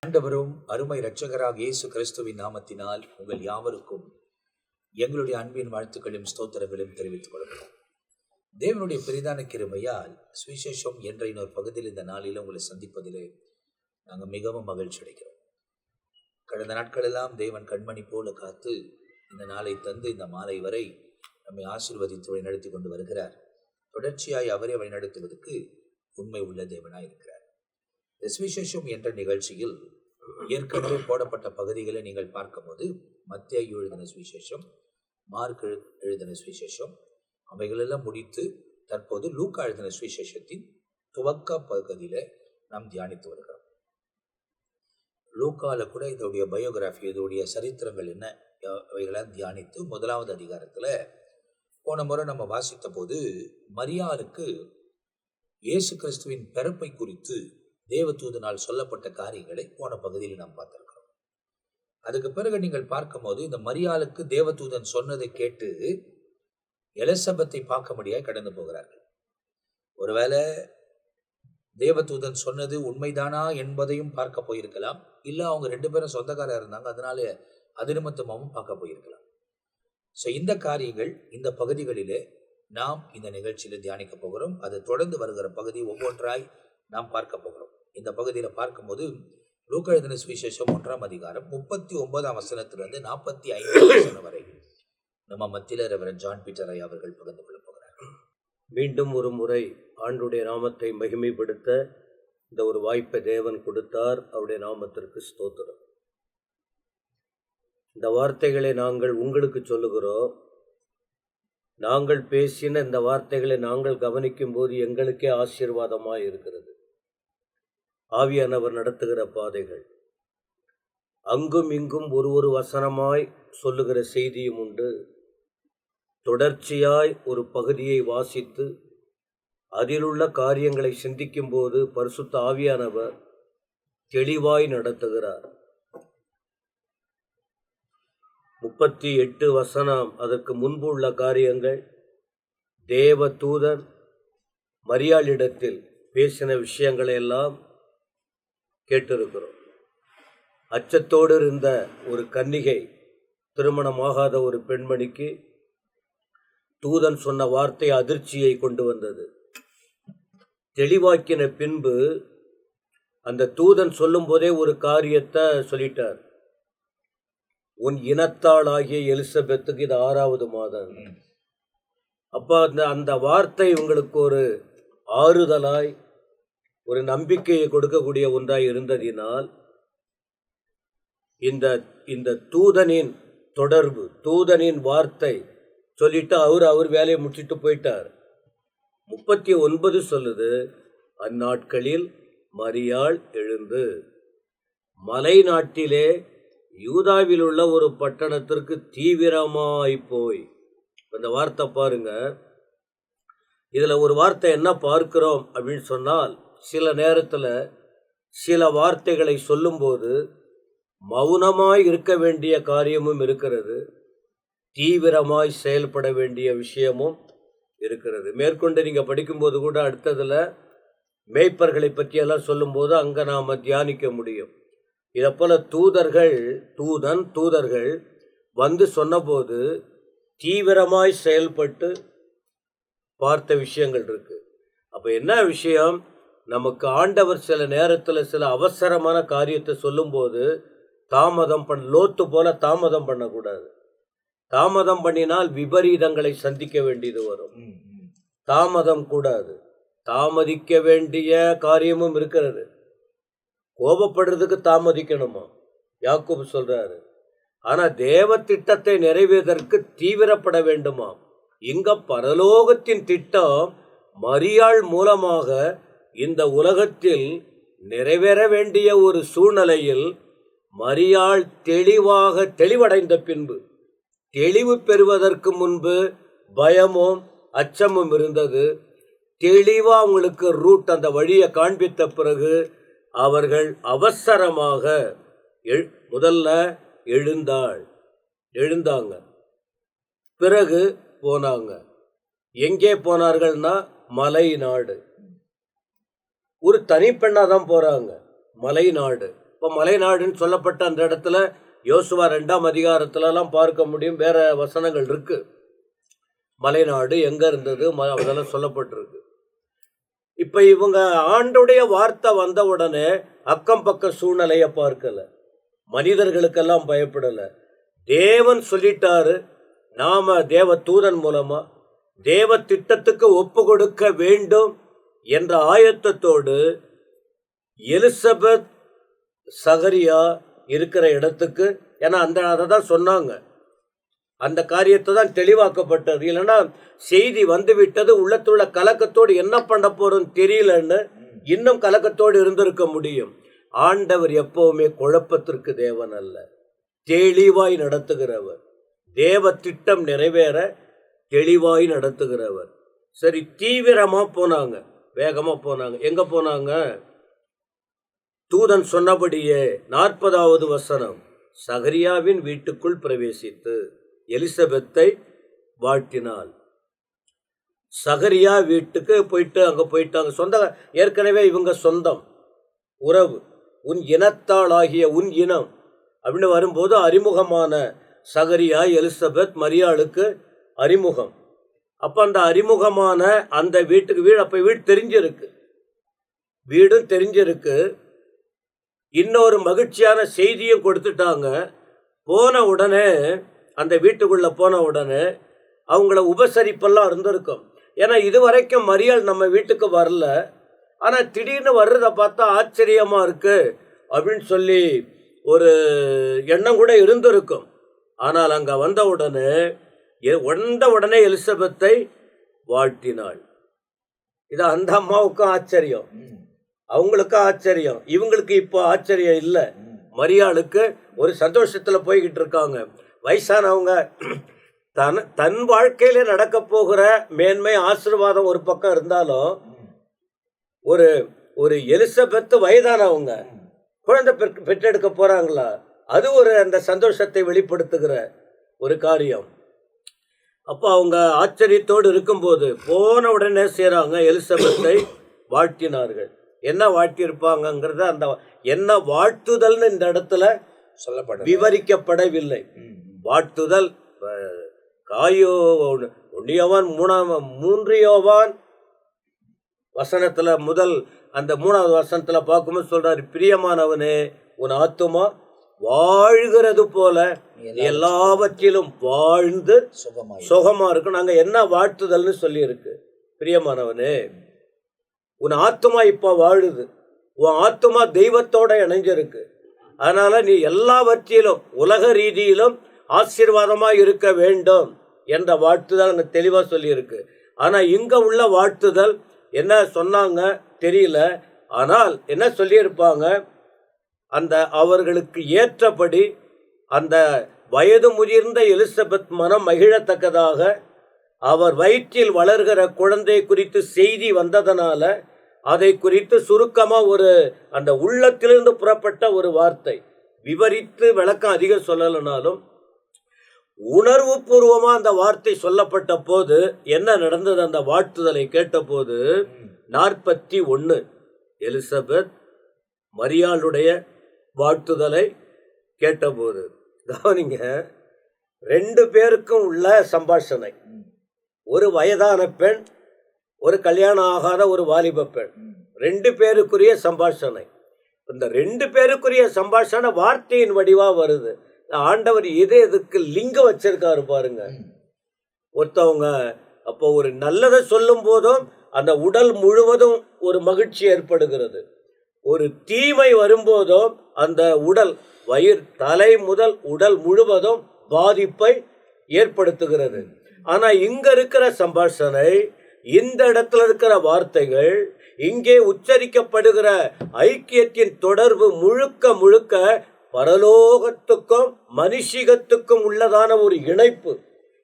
ஆண்டவரும் அருமை இரட்சகராக இயேசு கிறிஸ்துவின் நாமத்தினால் உங்கள் யாவருக்கும் எங்களுடைய அன்பின் வாழ்த்துக்களும் ஸ்தோத்திரங்களும் தெரிவித்துக் கொள்கிறோம். தேவனுடைய பெரிதான கிருபையால் சுவிசேஷம் என்ற இன்னொரு பகுதியில் இந்த நாளில் உங்களை சந்திப்பதிலே நாங்கள் மிகவும் மகிழ்ச்சி அடைகிறோம். கடந்த நாட்களெல்லாம் தேவன் கண்மணி போல காத்து இந்த நாளை தந்து இந்த மாலை வரை நம்மை ஆசீர்வதித்து வழிநடத்தி கொண்டு வருகிறார். தொடர்ச்சியாய் அவரை வழிநடத்துவதற்கு உண்மை உள்ள தேவனாய் இருக்கிறார். சுவிசேஷம் என்ற நிகழ்ச்சியில் ஏற்கனவே போடப்பட்ட பகுதிகளை நீங்கள் பார்க்கும்போது மத்தேயு எழுதின சுவிசேஷம், மார்க் எழுதின சுவிசேஷம் அவைகளெல்லாம் முடித்து தற்போது லூக்கா எழுதின சுவிசேஷத்தின் துவக்க பகுதியில் நாம் தியானித்து வருகிறோம். லூக்கால கூட இதோடைய பயோகிராஃபி, இதோடைய சரித்திரங்கள் என்ன அவைகளாம் தியானித்து முதலாவது அதிகாரத்தில் போன முறை நம்ம வாசித்த போது மரியாளுக்கு இயேசு கிறிஸ்துவின் பிறப்பை குறித்து தேவதூதனால் சொல்லப்பட்ட காரியங்களை போன பகுதியில் நாம் பார்த்திருக்கிறோம். அதுக்கு பிறகு நீங்கள் பார்க்கும்போது இந்த மரியாளுக்கு தேவதூதன் சொன்னதை கேட்டு எலிசபெத்தை பார்க்க முடியாது கடந்து போகிறார்கள். ஒருவேளை தேவதூதன் சொன்னது உண்மைதானா என்பதையும் பார்க்க போயிருக்கலாம், இல்லை அவங்க ரெண்டு பேரும் சொந்தக்காரர் இருந்தாங்க அதனால அது நிமித்தமாகவும் பார்க்க போயிருக்கலாம். ஸோ இந்த காரியங்கள் இந்த பகுதிகளிலே நாம் இந்த நிகழ்ச்சியில் தியானிக்க போகிறோம். அது தொடர்ந்து வருகிற பகுதி ஒவ்வொன்றாய் நாம் பார்க்க போகிறோம். இந்த பகுதியில் பார்க்கும்போது லூக்கா எழுதின சுவிசேஷம் 1ஆம் அதிகாரம் 39ஆம் வசனத்திலிருந்து 45ஆம் வசனம் வரை நம்ம மத்தியில் ரெவரண்ட் ஜான் பீட்டர் ஐயா அவர்கள் பகிர்ந்து கொள்ள போகிறார்கள். மீண்டும் ஒரு முறை ஆண்டுடைய நாமத்தை மகிமைப்படுத்த இந்த ஒரு வாய்ப்பை தேவன் கொடுத்தார். அவருடைய நாமத்திற்கு ஸ்தோத்திரம். இந்த வார்த்தைகளை நாங்கள் உங்களுக்கு சொல்லுகிறோம். நாங்கள் பேசின இந்த வார்த்தைகளை நாங்கள் கவனிக்கும் போது எங்களுக்கே ஆசீர்வாதமாக இருக்கிறது. ஆவியானவர் நடத்துகிற பாதைகள் அங்கும் இங்கும் ஒரு வசனமாய் சொல்லுகிற செய்தியும் உண்டு. தொடர்ச்சியாய் ஒரு பகுதியை வாசித்து அதிலுள்ள காரியங்களை சிந்திக்கும் போது பரிசுத்த ஆவியானவர் தெளிவாய் நடத்துகிறார். 38 வசனம் அதற்கு முன்பு உள்ள காரியங்கள் தேவ தூதன் மரியாளிடத்தில் பேசின விஷயங்களை எல்லாம் கேட்டிருக்கிறோம். அச்சத்தோடு இருந்த ஒரு கன்னிகை, திருமணமாகாத ஒரு பெண்மணிக்கு தூதன் சொன்ன வார்த்தை அதிர்ச்சியை கொண்டு வந்தது. தெளிவாக்கின பின்பு அந்த தூதன் சொல்லும் போதே ஒரு காரியத்தை சொல்லிட்டார். உன் இனத்தாள் ஆகிய எலிசபெத்துக்கு இது 6வது மாதம். அப்போ அந்த வார்த்தை உங்களுக்கு ஒரு ஆறுதலாய் ஒரு நம்பிக்கையை கொடுக்கக்கூடிய ஒன்றாய் இருந்ததினால் இந்த தூதனின் தொடர்பு, தூதனின் வார்த்தை சொல்லிட்டு அவர் வேலையை முடிச்சுட்டு போயிட்டார். 39 சொல்லுது, அந்நாட்களில் மரியாள் எழுந்து மலை நாட்டிலே யூதாவில் உள்ள ஒரு பட்டணத்திற்கு தீவிரமாய் போய். இந்த வார்த்தை பாருங்க, இதில் ஒரு வார்த்தை என்ன பார்க்கிறோம் அப்படின்னு சொன்னால், சில நேரத்தில் சில வார்த்தைகளை சொல்லும்போது மௌனமாய் இருக்க வேண்டிய காரியமும் இருக்கிறது, தீவிரமாய் செயல்பட வேண்டிய விஷயமும் இருக்கிறது. மேற்கொண்டு நீங்கள் படிக்கும்போது கூட அடுத்ததில் மேய்ப்பர்களை பற்றியெல்லாம் சொல்லும்போது அங்கே நாம் தியானிக்க முடியும். இதை போல் தூதர்கள் வந்து சொன்னபோது தீவிரமாய் செயல்பட்டு பார்த்த விஷயங்கள் இருக்குது. அப்போ என்ன விஷயம், நமக்கு ஆண்டவர் சில நேரத்தில் சில அவசரமான காரியத்தை சொல்லும்போது லோத்து போல தாமதம் பண்ணக்கூடாது. தாமதம் பண்ணினால் விபரீதங்களை சந்திக்க வேண்டியது வரும். தாமதம் கூடாது. தாமதிக்க வேண்டிய காரியமும் இருக்கிறது. கோபப்படுறதுக்கு தாமதிக்கணுமா, யாக்கோபு சொல்றாரு. ஆனால் தேவ திட்டத்தை நிறைவேறதற்கு தீவிரப்பட வேண்டுமா. இங்க பரலோகத்தின் திட்டம் மரியாள் மூலமாக இந்த உலகத்தில் நிறைவேற வேண்டிய ஒரு சூழ்நிலையில் மரியாள் தெளிவடைந்த பின்பு, தெளிவு பெறுவதற்கு முன்பு பயமும் அச்சமும் இருந்தது. தெளிவாக அவங்களுக்கு ரூட், அந்த வழியை காண்பித்த பிறகு அவர்கள் அவசரமாக முதல்ல எழுந்தாங்க, பிறகு போனாங்க. எங்கே போனார்கள்னா மலை நாடு. ஒரு தனிப்பெண்ணாக தான் போகிறாங்க. மலை நாடு, இப்போ மலைநாடுன்னு சொல்லப்பட்ட அந்த இடத்துல யோசுவா 2ஆம் அதிகாரத்துலலாம் பார்க்க முடியும். வேற வசனங்கள் இருக்கு. மலைநாடு எங்க இருந்தது அதெல்லாம் சொல்லப்பட்டிருக்கு. இப்ப இவங்க ஆண்டுடைய வார்த்தை வந்த உடனே அக்கம் பக்க சூழ்நிலைய பார்க்கல, மனிதர்களுக்கெல்லாம் பயப்படல. தேவன் சொல்லிட்டாரு, நாம தேவ தூதன் மூலமா தேவ திட்டத்துக்கு ஒப்பு கொடுக்க வேண்டும் என்ற ஆயத்தத்தோடு எலிசபெத் சகரியா இருக்கிற இடத்துக்கு, ஏன்னா அதை தான் சொன்னாங்க, அந்த காரியத்தை தான் தெளிவாக்கப்பட்டது. இல்லைன்னா செய்தி வந்து விட்டது, உள்ளத்துள்ள கலக்கத்தோடு என்ன பண்ண போறோம் தெரியலன்னு இன்னும் கலக்கத்தோடு இருந்திருக்க முடியும். ஆண்டவர் எப்பவுமே குழப்பத்திற்கு தேவன் அல்ல, தெளிவாய் நடத்துகிறவர். தேவ திட்டம் நிறைவேற தெளிவாய் நடத்துகிறவர். சரி, தீவிரமா போனாங்க, வேகமா போனாங்க. எங்க போனாங்க? தூதன் சொன்னபடியே 40வது வசனம், சகரியாவின் வீட்டுக்குள் பிரவேசித்து எலிசபெத்தை வாழ்த்தினாள். சகரியா வீட்டுக்கு போயிட்டு அங்க போயிட்டாங்க. சொந்த, ஏற்கனவே இவங்க சொந்தம், உறவு, உன் இனத்தாளாகிய உன் இனம் அப்படின்னு வரும்போது அறிமுகமான சகரியா எலிசபெத் மரியாளுக்கு அறிமுகம். அப்ப அந்த அறிமுகமான அந்த வீட்டுக்கு அப்ப வீடு தெரிஞ்சிருக்கு, வீடும் தெரிஞ்சிருக்கு. இன்னொரு மகிழ்ச்சியான செய்தியும் கொடுத்துட்டாங்க. போன உடனே, அந்த வீட்டுக்குள்ள போன உடனே அவங்கள உபசரிப்பெல்லாம் இருந்திருக்கும். ஏன்னா இதுவரைக்கும் மரியாள் நம்ம வீட்டுக்கு வரல, ஆனா திடீர்னு வர்றதை பார்த்தா ஆச்சரியமா இருக்கு அப்படின்னு சொல்லி ஒரு எண்ணம் கூட இருந்திருக்கும். ஆனால் அங்க வந்த உடனே எலிசபெத்தை வாழ்த்தினாள். இது அந்த அம்மாவுக்கும் ஆச்சரியம், அவங்களுக்கும் ஆச்சரியம். இவங்களுக்கு இப்போ ஆச்சரியம் இல்லை, மரியாளுக்கு ஒரு சந்தோஷத்துல போய்கிட்டு இருக்காங்க. வயசானவங்க தன் வாழ்க்கையில நடக்க போகிற மேன்மை ஆசீர்வாதம் ஒரு பக்கம் இருந்தாலும், ஒரு ஒரு எலிசபெத் வயதானவங்க குழந்தை பெற்றெடுக்க போறாங்களா, அது ஒரு அந்த சந்தோஷத்தை வெளிப்படுத்துகிற ஒரு காரியம். அப்போ அவங்க ஆச்சரியத்தோடு இருக்கும்போது போன உடனே செய்றாங்க, எலிசபெத்தை வாழ்த்தினார்கள். என்ன வாழ்த்தியிருப்பாங்கிறத, அந்த என்ன வாழ்த்துதல்னு இந்த இடத்துல விவரிக்கப்படவில்லை. வாழ்த்துதல் ஒன்னியவான் 3 யோவான் வசனத்துல அந்த 3வது வசனத்துல பார்க்கும்போது சொல்றாரு, பிரியமானவனே உன் ஆத்துமா வாழ்கிறது போல எல்லாவற்றிலும் வாழ்ந்து சுகமா இருக்கும். நாங்க என்ன வாழ்த்துதல்னு சொல்லி இருக்கு, பிரியமானவனே உன் ஆத்துமா இப்ப வாழுது, உன் ஆத்துமா தெய்வத்தோட இணைஞ்சிருக்கு. அதனால நீ எல்லாவற்றிலும் உலக ரீதியிலும் ஆசீர்வாதமா இருக்க வேண்டும் என்ற வாழ்த்துதல் அங்க தெளிவா சொல்லி இருக்கு. ஆனா இங்க உள்ள வாழ்த்துதல் என்ன சொன்னாங்க தெரியல. ஆனால் என்ன சொல்லியிருப்பாங்க, அந்த அவர்களுக்கு ஏற்றபடி அந்த வயது முதிர்ந்த எலிசபெத் மனம் மகிழத்தக்கதாக அவர் வயிற்றில் வளர்கிற குழந்தை குறித்து செய்தி வந்ததனால அதை குறித்து சுருக்கமா அந்த உள்ளத்திலிருந்து புறப்பட்ட ஒரு வார்த்தை, விவரித்து விளக்கம் அதிகம் சொல்லலைனாலும் உணர்வு பூர்வமா அந்த வார்த்தை சொல்லப்பட்ட போது என்ன நடந்தது, அந்த வாழ்த்துதலை கேட்ட போது 41 எலிசபெத் மரியாளுடைய வாழ்த்துதலை கேட்டபோது, கவனிங்க, 2 பேருக்கும் உள்ள சம்பாஷணை. ஒரு வயதான பெண், ஒரு கல்யாணம் ஆகாத ஒரு வாலிப பெண், 2 பேருக்குரிய சம்பாஷணை. இந்த 2 பேருக்குரிய சம்பாஷணை வார்த்தையின் வடிவா வருது. ஆண்டவர் எதுக்கு லிங்கம் வச்சிருக்காரு பாருங்க. ஒருத்தவங்க அப்போ ஒரு நல்லதை சொல்லும் போதும் அந்த உடல் முழுவதும் ஒரு மகிழ்ச்சி ஏற்படுகிறது. ஒரு தீமை வரும்போதும் அந்த உடல் தலை முதல் உடல் முழுவதும் பாதிப்பை ஏற்படுத்துகிறது. ஆனா இங்க இருக்கிற சம்பாஷணை, இந்த இடத்துல இருக்கிற வார்த்தைகள், இங்கே உச்சரிக்கப்படுகிற ஐக்கியத்தின் தொடர்பு முழுக்க முழுக்க பரலோகத்துக்கும் மனுஷிகத்துக்கும் உள்ளதான ஒரு இணைப்பு.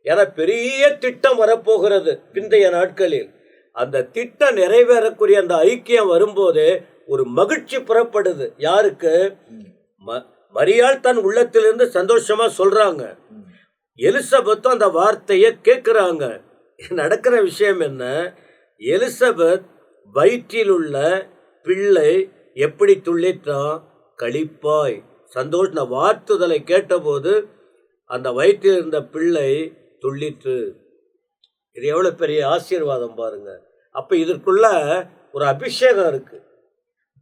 என பெரிய திட்டம் வரப்போகிறது பிந்தைய நாட்களில். அந்த திட்டம் நிறைவேறக்கூடிய அந்த ஐக்கியம் வரும்போது ஒரு மகிழ்ச்சி புறப்படுது. யாருக்கு? மரியாள் தன் உள்ளத்திலிருந்து சந்தோஷமா சொல்றாங்க, எலிசபெத்தும் அந்த வார்த்தையை கேட்கிறாங்க. நடக்கிற விஷயம் என்ன, எலிசபெத் வயிற்றில் உள்ள பிள்ளை எப்படி துள்ளிட்டான், களிப்பாய் சந்தோஷ வார்த்துதலை கேட்டபோது அந்த வயிற்றில் இருந்த பிள்ளை துள்ளிற்று. இது எவ்வளவு பெரிய ஆசீர்வாதம் பாருங்க. அப்ப இதற்குள்ள ஒரு அபிஷேகம் இருக்கு.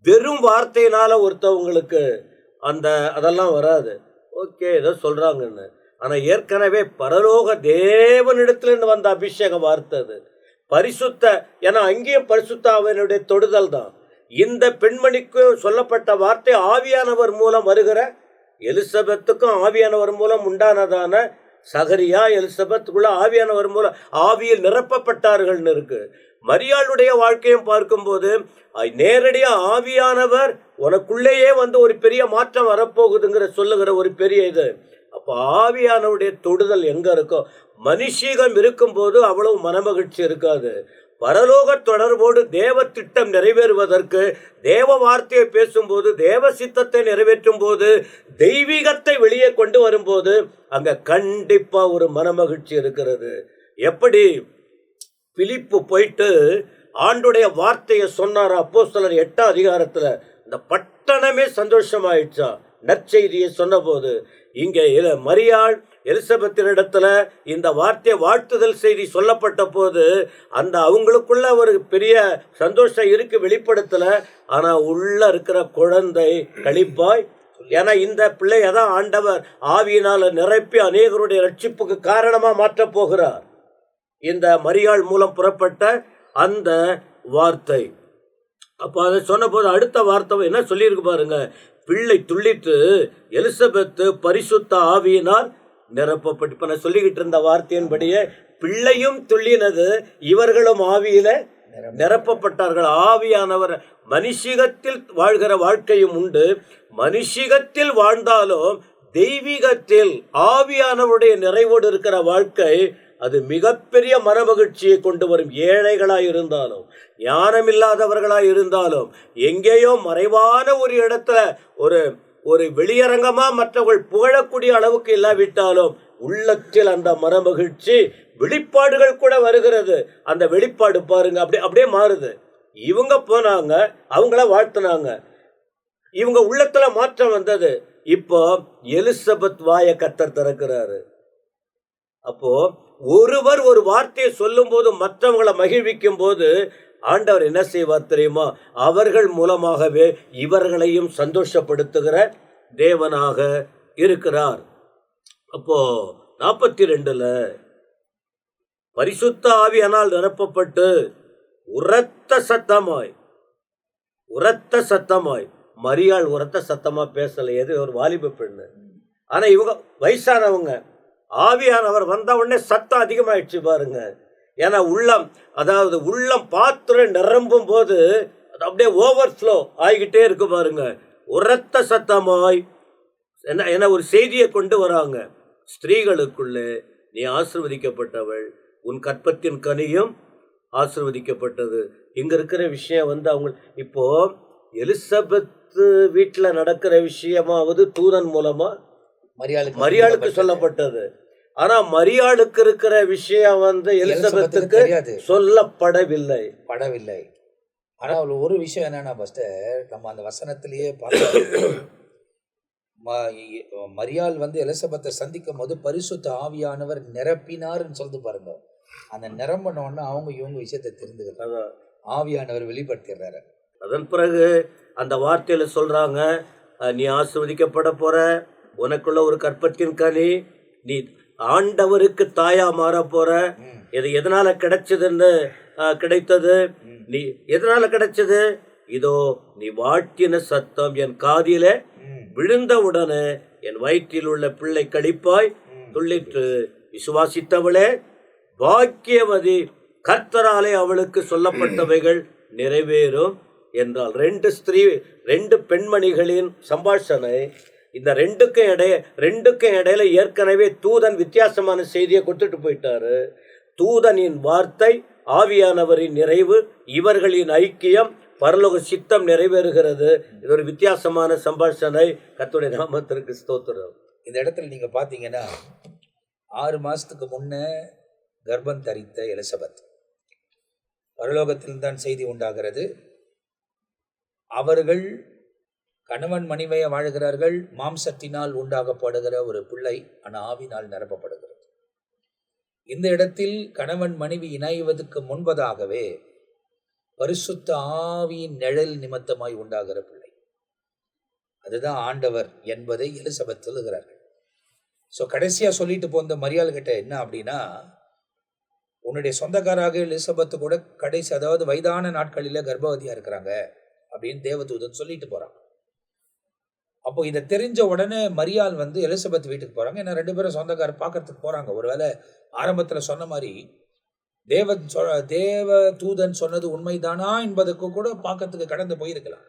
வெறும் வார்த்தையினால ஒருத்தவங்களுக்கு அதெல்லாம் வராது. ஓகே, ஏதோ சொல்றாங்கன்னு. ஆனா ஏற்கனவே பரலோக தேவனிடத்திலிருந்து வந்த அபிஷேக வார்த்தை அது. பரிசுத்த, ஏன்னா அங்கேயும் பரிசுத்த அவனுடைய தொடுதல் தான். இந்த பெண்மணிக்கு சொல்லப்பட்ட வார்த்தை ஆவியானவர் மூலம் வருகிற, எலிசபெத்துக்கும் ஆவியானவர் மூலம் உண்டானதான சகரியா எலிசபெத்துக்குள்ள ஆவியானவர் மூலம் ஆவியில் நிரப்பப்பட்டார்கள்னு இருக்கு. மரியாளுடைய வாழ்க்கையும் பார்க்கும்போது நேரடியா ஆவியானவர் உனக்குள்ளேயே வந்து ஒரு பெரிய மாற்றம் வரப்போகுதுங்கிற சொல்லுகிற ஒரு பெரிய இது. அப்போ ஆவியானவருடைய தொடுதல் எங்க இருக்கோ, மனுஷீகம் இருக்கும்போது அவ்வளவு மனமகிழ்ச்சி இருக்காது. பரலோக தொடர்போடு தேவ திட்டம் நிறைவேறுவதற்கு தேவ வார்த்தையை பேசும்போது, தேவ சித்தத்தை நிறைவேற்றும் போது, தெய்வீகத்தை வெளியே கொண்டு வரும்போது அங்க கண்டிப்பா ஒரு மனமகிழ்ச்சி இருக்கிறது. எப்படி பிலிப்பு போயிட்டு ஆண்டுடைய வார்த்தையை சொன்னார் அப்போஸ்தலர் 8ஆம் அதிகாரத்துல, இந்த பட்டணமே சந்தோஷமாயிடுச்சா நற்செய்தியை சொன்ன போது. இங்கே மரியாள் எலிசபெத்தினிடத்துல இந்த வார்த்தை வாழ்த்துதல் செய்தி சொல்லப்பட்ட போது அந்த அவங்களுக்குள்ள ஒரு பெரிய சந்தோஷம் இருக்கு, வெளிப்படுத்தல. ஆனா உள்ள இருக்கிற குழந்தை களிப்பாய். ஏன்னா இந்த பிள்ளையை தான் ஆண்டவர் ஆவியினால நிரப்பி அநேகருடைய ரட்சிப்புக்கு காரணமா மாற்ற போகிறார். இந்த மரியாள் மூலம் புறப்பட்ட அந்த வார்த்தை. அப்போ அதை சொன்ன போது அடுத்த வார்த்தை என்ன சொல்லியிருக்கு பாருங்க, பிள்ளை துள்ளிட்டு எலிசபெத்து பரிசுத்த ஆவியினால் நிரப்பப்பட்டு. இப்ப நான் சொல்லிக்கிட்டு இருந்த வார்த்தையின்படியே பிள்ளையும் துள்ளினது, இவர்களும் ஆவியில நிரப்பப்பட்டார்கள். ஆவியானவர் மனுஷிகத்தில் வாழ்கிற வாழ்க்கையும் உண்டு. மனுஷிகத்தில் வாழ்ந்தாலும் தெய்வீகத்தில் ஆவியானவருடைய நிறைவோடு இருக்கிற வாழ்க்கை அது மிகப்பெரிய மனமகிழ்ச்சியை கொண்டு வரும். ஏழைகளாய் இருந்தாலும், ஞானமில்லாதவர்களாய் இருந்தாலும், எங்கேயோ மறைவான ஒரு இடத்துல ஒரு வெளியரங்கமா மற்றவர்கள் புகழக்கூடிய அளவுக்கு இல்லாவிட்டாலும் உள்ளத்தில் அந்த மனமகிழ்ச்சி வெளிப்பாடுகள் கூட வருகிறது. அந்த வெளிப்பாடு பாருங்க அப்படியே மாறுது. இவங்க போனாங்க, அவங்கள வாழ்த்துனாங்க, இவங்க உள்ளத்துல மாற்றம் வந்தது. இப்போ எலிசபெத் வாயை கர்த்தர் திறக்கிறாரு. அப்போ ஒருவர் ஒரு வார்த்தையை சொல்லும் போது மற்றவங்களை மகிழ்விக்கும் போது ஆண்டவர் என்ன செய்வார் தெரியுமா? அவர்கள் மூலமாகவே இவர்களையும் சந்தோஷப்படுத்துகிற தேவனாக இருக்கிறார். அப்போ 42ல பரிசுத்த ஆவியானால் நிரப்பப்பட்டு உரத்த சத்தமாய் மரியாள் உரத்த சத்தமா பேசல. எது ஒரு வாலிப பெண்ணு. ஆனா இவங்க வயசானவங்க. ஆவியானவர் வந்த உடனே சத்தம் அதிகமாயிடுச்சு பாருங்க. ஏன்னா உள்ளம் பாத்திரம் நிரம்பும் போது அது அப்படியே ஓவர்ஃப்ளோ ஆகிக்கிட்டே இருக்கு பாருங்க. உரத்த சத்தமாய் என்ன ஒரு செய்தியை கொண்டு வராங்க. ஸ்திரீகளுக்குள்ளே நீ ஆசீர்வதிக்கப்பட்டவள், உன் கற்பத்தின் கனியும் ஆசீர்வதிக்கப்பட்டது. இங்க இருக்கிற விஷயம் அவங்க இப்போ எலிசபெத் வீட்டில் நடக்கிற விஷயமாவது தூதன் மூலமா மரியாளுக்கு சொல்லப்பட்டது. ஆனா மரியாளுக்கு இருக்கிற விஷயம் எலிசபெத்துக்கு சொல்லப்படவில்லை. ஆனா ஒரு விஷயம் என்னன்னா, ஃபர்ஸ்ட் நம்ம அந்த வசனத்திலேயே பார்த்தோம், மரியாள் எலிசபெத்தை சந்திக்கும் போது பரிசுத்த ஆவியானவர் நிரப்பினார்னு சொல்லிட்டு பாருங்க. அந்த நிரம்பினோன்னு அவங்க இவங்க விஷயத்தை தெரிந்துக்கிறாங்க, ஆவியானவர் வெளிப்படுத்திடுறாரு. அதன் பிறகு அந்த வார்த்தையில சொல்றாங்க, நீ ஆசீர்வதிக்கப்பட போற, உனக்குள்ள ஒரு கற்பத்தின் கனி, நீ ஆண்டவருக்கு தாயா மாற போற. இது எதனால கிடைத்தது? நீ எதனால கிடைச்சது? இதோ நீ வாழ்த்தின சத்தம் என் காதிலே விழுந்தவுடனே என் வயிற்றில் உள்ள பிள்ளை களிப்பாய் துள்ளிற்று. விசுவாசித்தவளே பாக்கியவதி, கர்த்தராலே அவளுக்கு சொல்லப்பட்டவைகள் நிறைவேறும் என்றால். ரெண்டு பெண்மணிகளின் சம்பாஷணை. இந்த ரெண்டுக்கும் இடையில ஏற்கனவே தூதன் வித்தியாசமான செய்தியை கொடுத்துட்டு போயிட்டாரு. தூதனின் வார்த்தை, ஆவியானவரின் நிறைவு, இவர்களின் ஐக்கியம், பரலோக சித்தம் நிறைவேறுகிறது. இது ஒரு வித்தியாசமான சம்பாஷணை. கர்த்தருடைய நாமத்திற்கு ஸ்தோத்திரம். இந்த இடத்துல நீங்க பாத்தீங்கன்னா 6 மாசத்துக்கு முன்ன கர்ப்பம் தரித்த எலிசபெத், பரலோகத்தில் தான் செய்தி உண்டாகிறது. அவர்கள் கணவன் மனைவியை வாழ்கிறார்கள், மாம்சத்தினால் உண்டாகப்படுகிற ஒரு பிள்ளை ஆனால் ஆவினால் நிரப்பப்படுகிறது. இந்த இடத்தில் கணவன் மனைவி இணைவதற்கு முன்பதாகவே பரிசுத்த ஆவியின் நிழல் நிமித்தமாய் உண்டாகிற பிள்ளை, அதுதான் ஆண்டவர் என்பதை எலிசபெத் சொல்லுகிறார்கள். ஸோ கடைசியாக சொல்லிட்டு போந்த மரியாள் கிட்ட என்ன அப்படின்னா, உன்னுடைய சொந்தக்காராக எலிசபெத்து கூட கடைசி, அதாவது வயதான நாட்களில் கர்ப்பவதியாக இருக்கிறாங்க அப்படின்னு தேவதூதன் சொல்லிட்டு போகிறாங்க. அப்போ இதை தெரிஞ்ச உடனே மரியாள் எலிசபெத் வீட்டுக்கு போகிறாங்க. ஏன்னா 2 பேரும் சொந்தக்காரர் பார்க்கறதுக்கு போகிறாங்க. ஒருவேளை ஆரம்பத்தில் சொன்ன மாதிரி தேவ தூதன் சொன்னது உண்மைதானா என்பதுக்கு கூட பார்க்கறதுக்கு கடந்து போயிருக்கலாம்.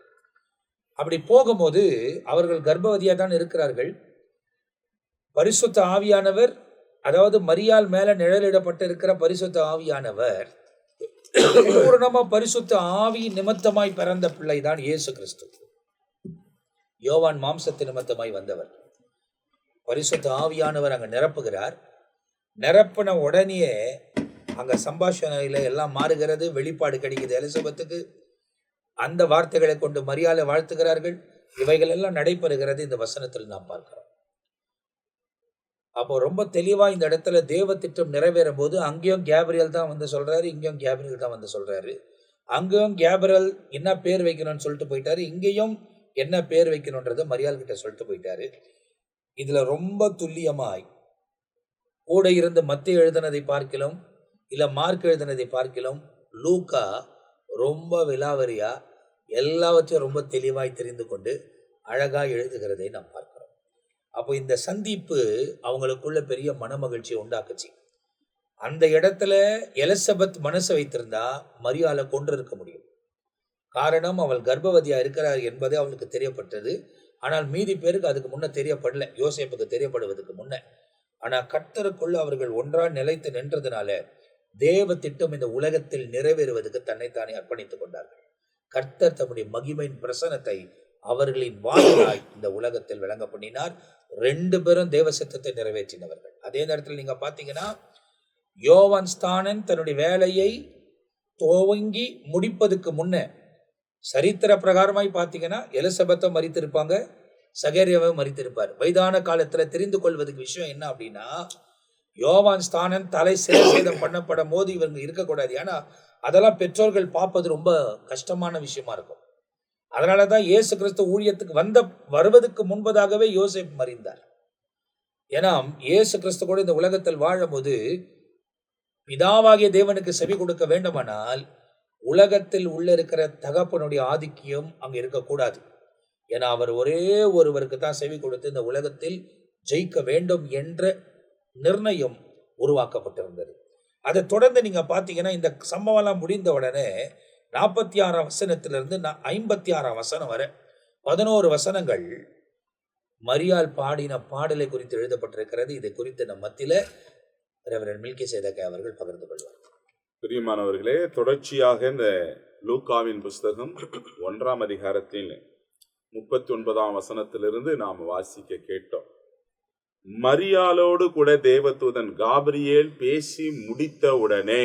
அப்படி போகும்போது அவர்கள் கர்ப்பவதியாக தான் இருக்கிறார்கள். பரிசுத்த ஆவியானவர், அதாவது மரியாள் மேல நிழலிடப்பட்டு இருக்கிற பரிசுத்த ஆவியானவர் பூரணமா பரிசுத்த ஆவி நிமித்தமாய் பிறந்த பிள்ளை தான் இயேசு கிறிஸ்து. யோவான் மாம்சத்து நிமித்தமாய் வந்தவர். பரிசுத்த ஆவியானவர் அங்க நிரப்புகிறார். நிரப்பின உடனே அங்க சம்பாஷணையில எல்லாம் மாறுகிறது, வெளிப்பாடு கிடைக்குது எலிசபெத்துக்கு. அந்த வார்த்தைகளை கொண்டு மரியாதை வாழ்த்துகிறார்கள். இவைகள் எல்லாம் நடைபெறுகிறது இந்த வசனத்தில் நாம் பார்க்கிறோம். அப்போ ரொம்ப தெளிவா இந்த இடத்துல தேவ திட்டம் நிறைவேறும் போது அங்கேயும் கேப்ரியல் தான் சொல்றாரு, இங்கேயும் கேப்ரியல் தான் சொல்றாரு. அங்கேயும் கேப்ரியல் என்ன பேர் வைக்கணும்னு சொல்லிட்டு போயிட்டாரு, இங்கேயும் என்ன பேர் வைக்கணும்ன்றதை மரியாள் கிட்ட சொல்லிட்டு போயிட்டாரு. இதுல ரொம்ப துல்லியமாய் கூட இருந்து மத்தேயு எழுதினதை பார்க்கலாம், இல்ல மார்க் எழுதினதை பார்க்கலாம், லூக்கா ரொம்ப விலாவரியா எல்லாவற்றையும் ரொம்ப தெளிவாய் தெரிந்து கொண்டு அழகாய் எழுதுகிறதை நாம் பார்க்கிறோம். அப்போ இந்த சந்திப்பு அவங்களுக்குள்ள பெரிய மனமகிழ்ச்சியை உண்டாக்குச்சு. அந்த இடத்துல எலிசபெத் மனசை வைத்திருந்தா மரியாளை கொன்று இருக்க முடியும். காரணம், அவள் கர்ப்பவதியா இருக்கிறார் என்பது அவளுக்கு தெரியப்பட்டது. ஆனால் மீதி பேருக்கு அதுக்கு முன்ன தெரியப்படல, யோசேப்புக்கு தெரியப்படுவதற்கு முன்ன. ஆனால் கர்த்தருக்குள்ள அவர்கள் ஒன்றா நிலைத்து நின்றதுனால தேவ திட்டம் இந்த உலகத்தில் நிறைவேறுவதற்கு தன்னைத்தானே அர்ப்பணித்துக் கொண்டார்கள். கர்த்தர் தம்முடைய மகிமையின் பிரசனத்தை அவர்களின் வாயிலாய் இந்த உலகத்தில் விளங்க பண்ணினார். 2 பேரும் தேவ சித்தத்தை நிறைவேற்றினவர்கள். அதே நேரத்தில் நீங்க பாத்தீங்கன்னா, யோவான் ஸ்தானன் தன்னுடைய வேலையை துவங்கி முடிப்பதுக்கு முன்ன சரித்திர பிரகாரமாய் பார்த்தீங்கன்னா எலிசபெத்தை மரித்திருப்பாங்க, சகேரியாவை மரித்திருப்பார். வயதான காலத்துல தெரிந்து கொள்வதுக்கு விஷயம் என்ன அப்படின்னா, யோவான் ஸ்தானன் தலை சேதம் பண்ணப்படும் போது இவங்க இருக்கக்கூடாது. ஏன்னா அதெல்லாம் பெற்றோர்கள் பார்ப்பது ரொம்ப கஷ்டமான விஷயமா இருக்கும். அதனாலதான் இயேசு கிறிஸ்து ஊழியத்துக்கு வருவதற்கு முன்பதாகவே யோசேப்பு மரிந்தார். ஏன்னா இயேசு கிறிஸ்து கூட இந்த உலகத்தில் வாழும் போது பிதாவாகிய தேவனுக்கு செவி கொடுக்க வேண்டுமானால் உலகத்தில் உள்ள இருக்கிற தகப்பனுடைய ஆதிக்கியம் அங்க இருக்கக்கூடாது. ஏன்னா அவர் ஒரே ஒருவருக்கு தான் செவி கொடுத்து இந்த உலகத்தில் ஜெயிக்க வேண்டும் என்ற நிர்ணயம் உருவாக்கப்பட்டிருந்தது. அதை தொடர்ந்து நீங்க பாத்தீங்கன்னா, இந்த சம்பவம் முடிந்த உடனே 46ஆம் வசனத்திலிருந்து 56ஆம் வசனம் வரை 11 வசனங்கள் மரியாள் பாடின பாடலை குறித்து எழுதப்பட்டிருக்கிறது. இதை குறித்து நம் மத்தியில ரெவரண்ட் மெல்கிசேதேக் அவர்கள் பகிர்ந்து கொள்வார். பிரியமானவர்களே, தொடர்ச்சியாக இந்த லூக்காவின் புஸ்தகம் 1ஆம் அதிகாரத்தில் 39ஆம் வசனத்திலிருந்து நாம் வாசிக்க கேட்டோம். மரியாளோடு கூட தேவதூதன் காபிரியேல் பேசி முடித்த உடனே,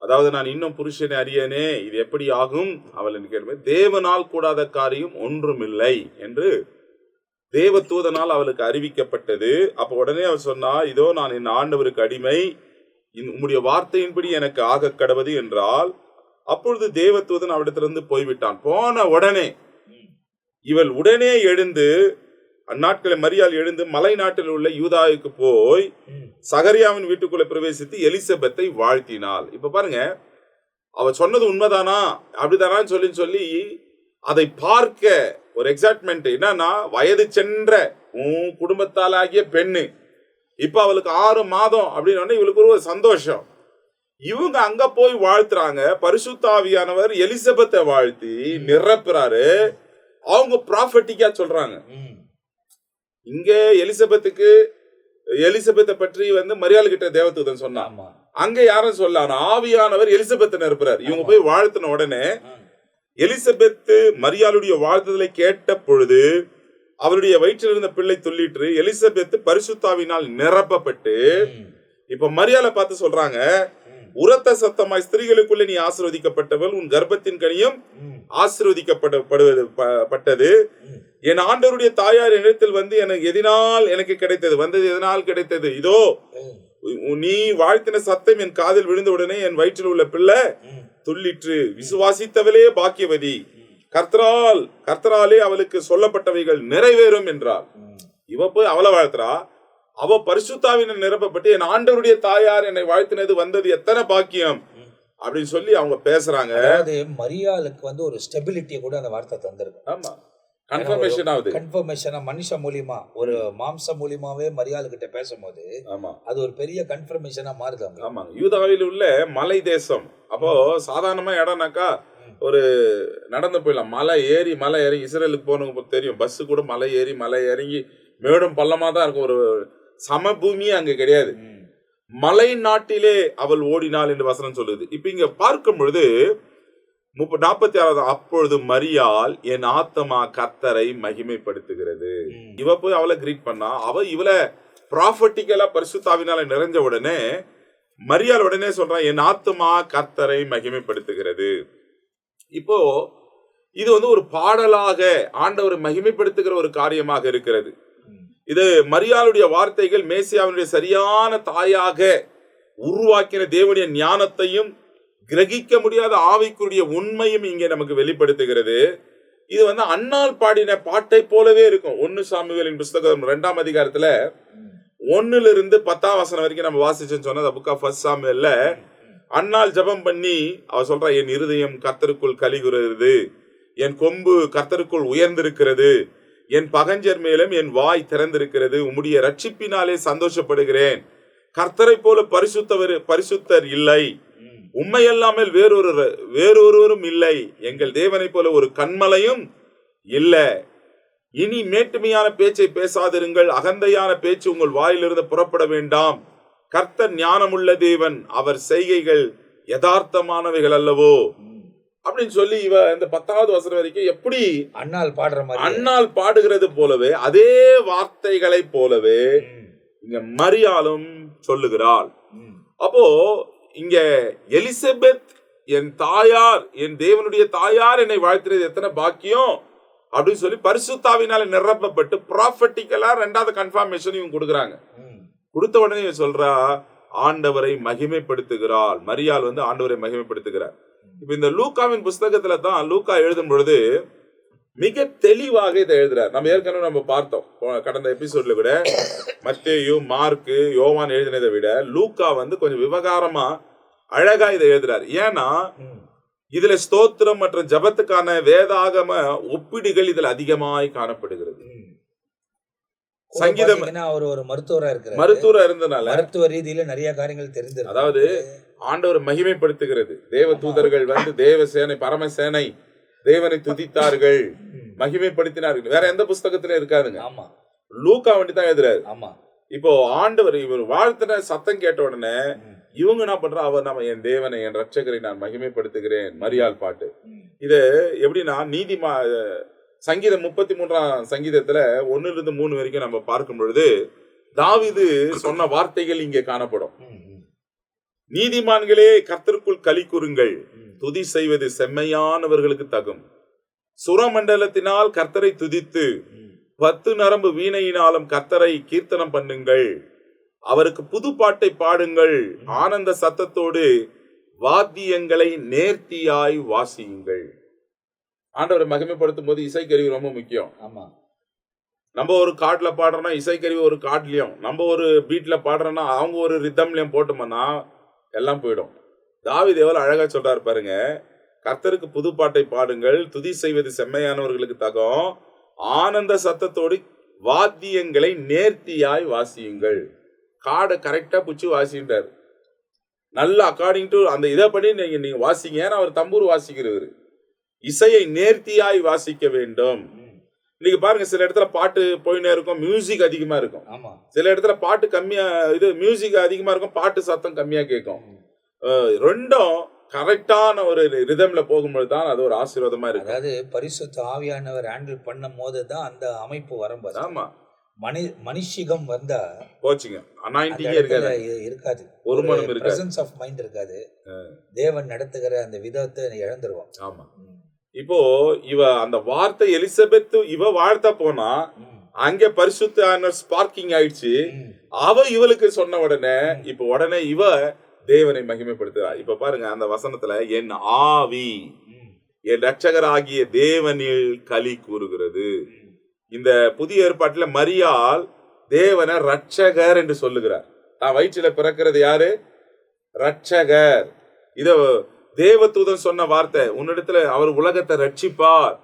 அதாவது நான் இன்னும் புருஷனை அறியனே, இது எப்படி ஆகும் அவள் என்று கேட்பேன். தேவனால் கூடாத காரியம் ஒன்றுமில்லை என்று தேவதூதனால் அவளுக்கு அறிவிக்கப்பட்டது. அப்ப உடனே அவள் சொன்னா, இதோ நான் என் ஆண்டவருக்கு அடிமை, உம்முடைய வார்த்தையின்படி எனக்கு ஆக கடவது என்றால், அப்பொழுது தேவதூதன் அவளிடத்திலிருந்து போய்விட்டான். போன உடனே இவள் உடனே எழுந்து, அந்நாட்களில் மரியாள் எழுந்து மலை நாட்டில் உள்ள யூதாவுக்கு போய் சகரியாவின் வீட்டுக்குள்ள பிரவேசித்து எலிசபெத்தை வாழ்த்தினாள். இப்ப பாருங்க, அவ சொன்னது உண்மைதானா அப்படிதானான்னு சொல்லி அதை பார்க்க ஒரு எக்ஸைட்மெண்ட். என்னன்னா, வயது சென்ற உன் குடும்பத்தாலாகிய பெண்ணு, இப்ப அவளுக்கு 6 மாதம் அப்படின்னு இவளுக்கு ஒரு சந்தோஷம். இவங்க அங்க போய் வாழ்த்துறாங்க. பரிசுத்த ஆவியானவர் எலிசபெத்தை வாழ்த்தி நிரப்புறாரு. அவங்க ப்ராஃபட்டிக்கா சொல்றாங்க. இங்க எலிசபெத்தை பற்றி மரியாள் கிட்ட தேவதூதன் சொன்னான். அங்க யாரும் சொல்லான ஆவியானவர் எலிசபெத்தை நிரப்புறாரு. இவங்க போய் வாழ்த்தின உடனே எலிசபெத்து மரியாளுடைய வாழ்த்துதலை கேட்ட பொழுது அவருடைய வயிற்றில் இருந்த பிள்ளை துள்ளிற்று. எலிசபெத்து பரிசுத்தாவினால் நிரப்பப்பட்டு இப்ப மரியாளை பார்த்து சொல்றாங்க, உரத்த சத்தமாய் ஸ்திரீகளுக்குள்ளே நீ ஆசீர்வதிக்கப்பட்டவள், உன் கர்ப்பத்தின் கனியும் ஆசீர்வதிக்கப்பட்டது. என் ஆண்டவருடைய தாயார் என்னிடத்தில் வந்து எனக்கு கிடைத்தது, வந்தது எதனால் கிடைத்தது? இதோ நீ வாழ்த்தின சத்தம் என் காதில் விழுந்த உடனே என் வயிற்றில் உள்ள பிள்ளை துள்ளிற்று. விசுவாசித்தவளே பாக்கியவதி, கர்த்தராலே அவளுக்கு சொல்லப்பட்டவைகள் நிறைவேறும் என்றார். இவ போய் அவளை வாழ்த்துறா. அவ பரிசுத்தாவினால் நிரப்பப்பட்டு என் ஆண்டவருடைய தாயார் என்னை வாழ்த்தினது வந்தது எத்தனை பாக்கியம் அப்படின்னு சொல்லி அவங்க பேசுறாங்க. அதாவது மரியாளுக்கு வந்து ஒரு ஸ்டெபிலிட்டியை கூட அந்த வார்த்தை தந்திருக்கு. ஆமா, கன்ஃபர்மேஷன் ஆகுது. கன்ஃபர்மேஷனா மனுஷ மூலியமா, ஒரு மாம்ச மூலியமாவே மரியாள் கிட்ட பேசும்போது ஆமா, அது ஒரு பெரிய கன்ஃபர்மேஷனா மாறுது. ஆமா, யூதாவில் உள்ள மலை தேசம். அப்போ சாதாரணமா இடம்னாக்கா ஒரு நடந்து போயிடலாம். மலை ஏறி இஸ்ரேலுக்கு போனவங்க தெரியும், பஸ் கூட மலை இறங்கி மேடும் பள்ளமா தான் இருக்கும். ஒரு சமபூமியே அங்க கிடையாது. மலை நாட்டிலே அவள் ஓடினாள் என்று வசனம் சொல்லுது. இப்ப இங்க பார்க்கும் பொழுது 46 அப்பொழுது மரியாள் என் ஆத்மா கர்த்தரை மகிமைப்படுத்துகிறது. இவ போய் அவளை கிரீட் பண்ணா. அவ இவளை ப்ராஃபட்டிக்கலா பரிசுத்தாவினால நிறைஞ்ச உடனே மரியாள் உடனே சொல்றான், என் ஆத்மா கர்த்தரை மகிமைப்படுத்துகிறது. இப்போ இது வந்து ஒரு பாடலாக ஆண்டவரை மகிமைப்படுத்துகிற ஒரு காரியமாக இருக்கிறது. இது மரியாளுடைய வார்த்தைகள் மேசியாவினுடைய சரியான தாயாக உருவாக்கின தேவனுடைய ஞானத்தையும் கிரகிக்க முடியாத ஆவிக்குரிய உண்மையும் இங்கே நமக்கு வெளிப்படுத்துகிறது. இது வந்து அன்னாள் பாடின பாட்டை போலவே இருக்கும். 1 சாமுவேலின் புஸ்தகம் 2ஆம் அதிகாரத்துல 1-10 வரைக்கும் நம்ம வாசிச்சோன்னு சொன்னா, புக் ஆஃப் 1 சாமுவேல்ல அன்னாள் ஜெபம் பண்ணி அவ சொல்றா, என் இருதயம் கர்த்தருக்குள் கலிகுறது, என் கொம்பு கர்த்தருக்குள் உயர்ந்திருக்கிறது, என் பகஞ்சர் மேலும் என் வாய் திறந்திருக்கிறது, உம்முடைய ரட்சிப்பினாலே சந்தோஷப்படுகிறேன். கர்த்தரை போல பரிசுத்தர் இல்லை, உண்மையல்லாமல் வேறொருவரும் இல்லை, எங்கள் தேவனை போல ஒரு கண்மலையும் இல்லை. இனி மேட்டுமையான பேச்சை பேசாதிருங்கள், அகந்தையான பேச்சு உங்கள் வாயிலிருந்து புறப்பட வேண்டாம். கர்த்தர் ஞானமுள்ள தேவன், அவர் செய்கைகள் யதார்த்தமானவைகள் அல்லவோ அப்படின்னு சொல்லி இவ இந்த 10வது வசனம் வரைக்கும் எப்படி அன்னாள் பாடுகிறது போலவே அதே வார்த்தைகளை போலவே இங்க மரியாளும் சொல்லுகிறாள். அப்போ இங்க எலிசபெத் என் தாயார், என் தேவனுடைய தாயார் என்னை வாழ்த்துறது எத்தனை பாக்கியம் அப்படின்னு சொல்லி பரிசுத்தாவினால நிரப்பப்பட்டு ப்ராஃபட்டிக்கலா 2வது கன்ஃபர்மேஷன் இவங்க கொடுக்குறாங்க. கொடுத்த உடனே சொல்றா, ஆண்டவரை மகிமைப்படுத்துகிறாள். மரியாள் வந்து ஆண்டவரை மகிமைப்படுத்துகிறார். இப்ப இந்த லூக்காவின் புஸ்தகத்துல தான் லூக்கா எழுதும் பொழுது மிக தெளிவாக இதை எழுதுறார். நம்ம ஏற்கனவே பார்த்தோம் கடந்த எபிசோட்ல விட, மத்தேயு, மார்க்கு, யோவான் எழுதினதை விட லூக்கா வந்து கொஞ்சம் விவகாரமா அழகா இதை எழுதுறார். ஏன்னா இதுல ஸ்தோத்திரம் மற்றும் ஜபத்துக்கான வேதாகம ஒப்பீடுகள் இதுல அதிகமாய் காணப்படுகிறது. சங்கீதம் அவர் ஒரு மருத்துவரா இருந்தனால மருத்துவ ரீதியில நிறைய காரியங்கள் தெரிஞ்சு, அதாவது ஆண்டவர் மகிமைப்படுத்துகிறது. தேவ தூதர்கள் வந்து தேவ சேனை, பரமசேனை தேவனை துதித்தார்கள், மகிமைப்படுத்தினார்கள். வேற எந்த புஸ்தகத்திலும் இருக்காதுங்க. லூக்கா வண்டி தான் எழுதுறாரு. இப்போ ஆண்டவர் இவர் வாழ்த்தின சத்தம் கேட்ட உடனே இவங்க என்ன பண்றா, அவர் நம்ம என் தேவனை, என் ரட்சகரை நான் மகிமைப்படுத்துகிறேன், மரியாள் பாட்டு. இது எப்படின்னா சங்கீதம் 33ஆம் சங்கீதத்துல 1-3 வரைக்கும் நம்ம பார்க்கும் பொழுது தாவீது சொன்ன வார்த்தைகள் இங்கே காணப்படும். நீதிமான்களே கர்த்தருக்குள் களி கூறுங்கள், துதி செய்வது செம்மையானவர்களுக்கு தகும். சுரமண்டலத்தினால் கர்த்தரை துதித்து 10 நரம்பு வீணையினாலும் கர்த்தரை கீர்த்தனம் பண்ணுங்கள். அவருக்கு புது பாட்டை பாடுங்கள், ஆனந்த சத்தத்தோடு வாத்தியங்களை நேர்த்தியாய் வாசியுங்கள். ஆண்டவரை மகிமைப்படுத்தும் போது இசைக்கருவி ரொம்ப முக்கியம். நம்ம ஒரு காட்டுல பாடுறோம்னா இசைக்கருவி ஒரு காட்லயும், நம்ம ஒரு பீட்ல பாடுறோம்னா அவங்க ஒரு ரிதம்லயும் போட்டோம்னா எல்லாம் போயிடும். தாவீது எவ்வளவு அழகா சொல்றாரு பாருங்க, கர்த்தருக்கு புது பாட்டை பாடுங்கள், துதி செய்வது செம்மையானவர்களுக்கு தகும், ஆனந்த சத்தத்தோடு வாத்தியங்களை நேர்த்தியாய் வாசியுங்கள். காடை கரெக்டா புச்சு வாசின்றாரு. நல்ல அக்கார்டிங் டு அந்த இதை படி நீங்க வாசிங்க. ஏன்னா அவர் தம்பூர் வாசிக்கிறவர், இசையை நேர்த்தியாய் வாசிக்க வேண்டும். இன்னைக்கு பாருங்க, சில இடத்துல பாட்டு போயினே இருக்கும், மியூசிக் அதிகமா இருக்கும். சில இடத்துல பாட்டு கம்மியா, இது மியூசிக் அதிகமா இருக்கும், பாட்டு சத்தம் கம்மியா கேட்கும். ரெண்டும் கரெக்டான ஒரு ரிதம்ல போகும்போது தான் அது ஒரு ஆசீர்வாதமா இருக்கு. அதாவது பரிசுத்த ஆவியானவர் ஹேண்டில் பண்ணும் போது தான் அந்த அமைப்பு வரும்போது. ஆமா, மனுஷிகம் வந்தா போச்சுங்க, அந்த அனாயிண்டிங்கே இடத்துல இருக்காது, இருக்காது, ஒரு மனம் இருக்காது. பிரசன்ஸ் ஆஃப் மைண்ட் இருக்காது, தேவன் நடத்துகிற அந்த விதத்தை இழந்துருவோம். ஆமா. இப்போ இவ அந்த வார்த்தை எலிசபெத் இவ வாழ்த்த போனா அங்க பரிசுத்த ஸ்பார்க்கிங் ஆயிடுச்சு. அவ இவளுக்கு சொன்ன உடனே இப்ப உடனே இவ தேவனை மகிமைப்படுத்துறா. இப்ப பாருங்க அந்த வசனத்துல, என் ஆவி என் ரட்சகராகிய தேவனில் களி கூறுகிறது. இந்த புதிய ஏற்பாட்டுல மரியாள் தேவனை ரட்சகர் என்று சொல்லுகிறார். தான் வயிற்றில பிறக்கிறது யாரு? ரட்சகர். இத தேவதூதன் சொன்ன வார்த்தை, உன்னிடத்துல அவர் உலகத்தை ரட்சிப்பார்,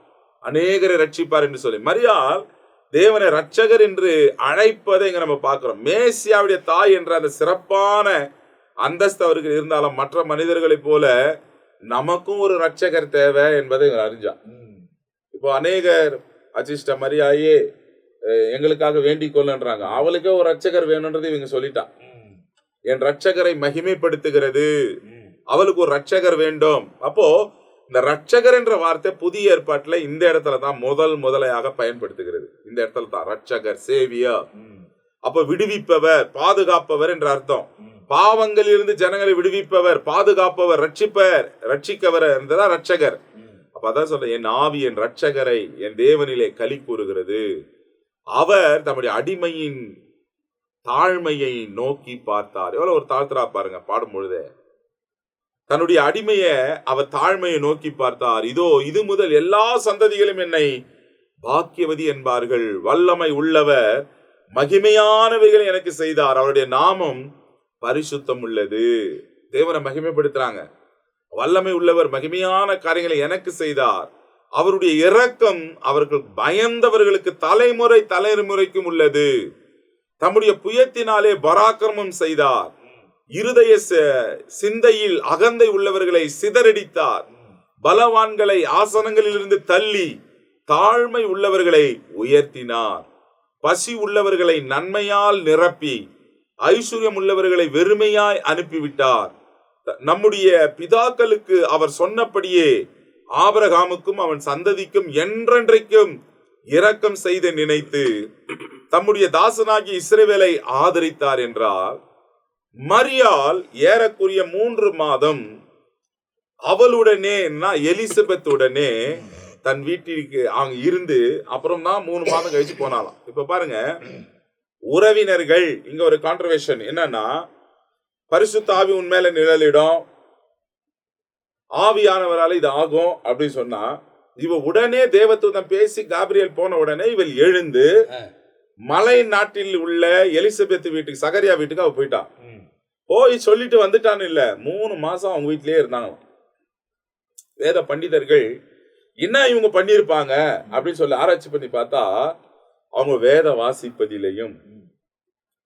அநேகரை ரட்சிப்பார் என்று சொல்லி மரியாள் தேவனை ரட்சகர் என்று அழைப்பதை இங்க நம்ம பார்க்கிறோம். மேசியாவுடைய தாய் என்ற அந்த சிறப்பான அந்தஸ்து அவருக்கு இருந்தாலும் மற்ற மனிதர்களைப் போல நமக்கும் ஒரு ரட்சகர் தேவை என்பதை அறிஞ்சா. இப்போ அநேகர் அச்சிஷ்ட மரியாயே எங்களுக்காக வேண்டிக் கொள்ளுன்றாங்க. அவளுக்கே ஒரு ரட்சகர் வேணும்ன்றது இவங்க சொல்லிட்டா. என் ரட்சகரை மகிமைப்படுத்துகிறது, அவளுக்கு ஒரு ரட்சகர் வேண்டும். அப்போ இந்த ரட்சகர் என்ற வார்த்தை புதிய ஏற்பாட்டுல இந்த இடத்துல தான் முதலையாக பயன்படுத்துகிறது. இந்த இடத்துல தான் ரட்சகர், சேவியர். அப்ப விடுவிப்பவர், பாதுகாப்பவர் என்ற அர்த்தம். பாவங்களில் இருந்து ஜனங்களை விடுவிப்பவர், பாதுகாப்பவர், ரட்சிக்கவர் என்றதான் ரட்சகர். அப்ப அதான் சொல்ற, என் ஆவி என் ரட்சகரை என் தேவனிலே களி கூறுகிறது. அவர் தம்முடைய அடிமையின் தாழ்மையை நோக்கி பார்த்தார். எவ்வளவு ஒரு தாழ்த்தரா பாருங்க பாடும் பொழுதே. தன்னுடைய அடிமைய அவர் தாழ்மையை நோக்கி பார்த்தார். இதோ இது முதல் எல்லா சந்ததிகளும் என்னை பாக்கியவதி என்பார்கள். வல்லமை உள்ளவர் மகிமையானவைகளை எனக்கு செய்தார், அவருடைய நாமம் பரிசுத்தம் உள்ளது. தேவனை மகிமைப்படுத்துறாங்க. வல்லமை உள்ளவர் மகிமையான காரியங்களை எனக்கு செய்தார், அவருடைய இரக்கம் அவர்கள் பயந்தவர்களுக்கு தலைமுறைக்கும் உள்ளது. தம்முடைய புயத்தினாலே பராக்கிரமம் செய்தார், இருதய சிந்தையில் அகந்தை உள்ளவர்களை சிதறடித்தார். பலவான்களை ஆசனங்களில் இருந்து தள்ளி தாழ்மை உள்ளவர்களை உயர்த்தினார். பசி உள்ளவர்களை நன்மையால் நிரப்பி ஐஸ்வர்யம் உள்ளவர்களை வெறுமையாய் அனுப்பிவிட்டார். நம்முடைய பிதாக்களுக்கு அவர் சொன்னபடியே ஆபிரகாமுக்கும் அவன் சந்ததிக்கும் என்றென்றைக்கும் இரக்கம் செய்து நினைத்து தம்முடைய தாசனாகிய இஸ்ரவேலை ஆதரித்தார் என்றார். மரியாள் ஏறக்குரிய 3 மாதம் அவளுடனே எலிசபெத்துடனே தன் வீட்டிற்கு அங்க இருந்து அப்புறம் தான் 3 மாதம் கழிச்சு போனாலாம். இப்ப பாருங்க, உறவினர்கள் இங்க ஒரு கான்ட்ரவர்ஷன் என்னன்னா, பரிசுத்த ஆவி உண்மையில நிழலிடும், ஆவியானவரால் இது ஆகும் அப்படின்னு சொன்னா, இவ உடனே தேவதூதன் பேசி காபிரியல் போன உடனே இவள் எழுந்து மலை நாட்டில் உள்ள எலிசபெத் வீட்டுக்கு, சகரியா வீட்டுக்கு அவ போயிட்டான். போய் சொல்லிட்டு வந்துட்டான்னு இல்ல, 3 மாசம் அவங்க வீட்டிலேயே இருந்தாங்க. வேத பண்டிதர்கள் என்ன இவங்க பண்ணிருப்பாங்க அப்படின்னு சொல்லி ஆராய்ச்சி பண்ணி பார்த்தா, அவங்க வேத வாசிப்பதிலையும்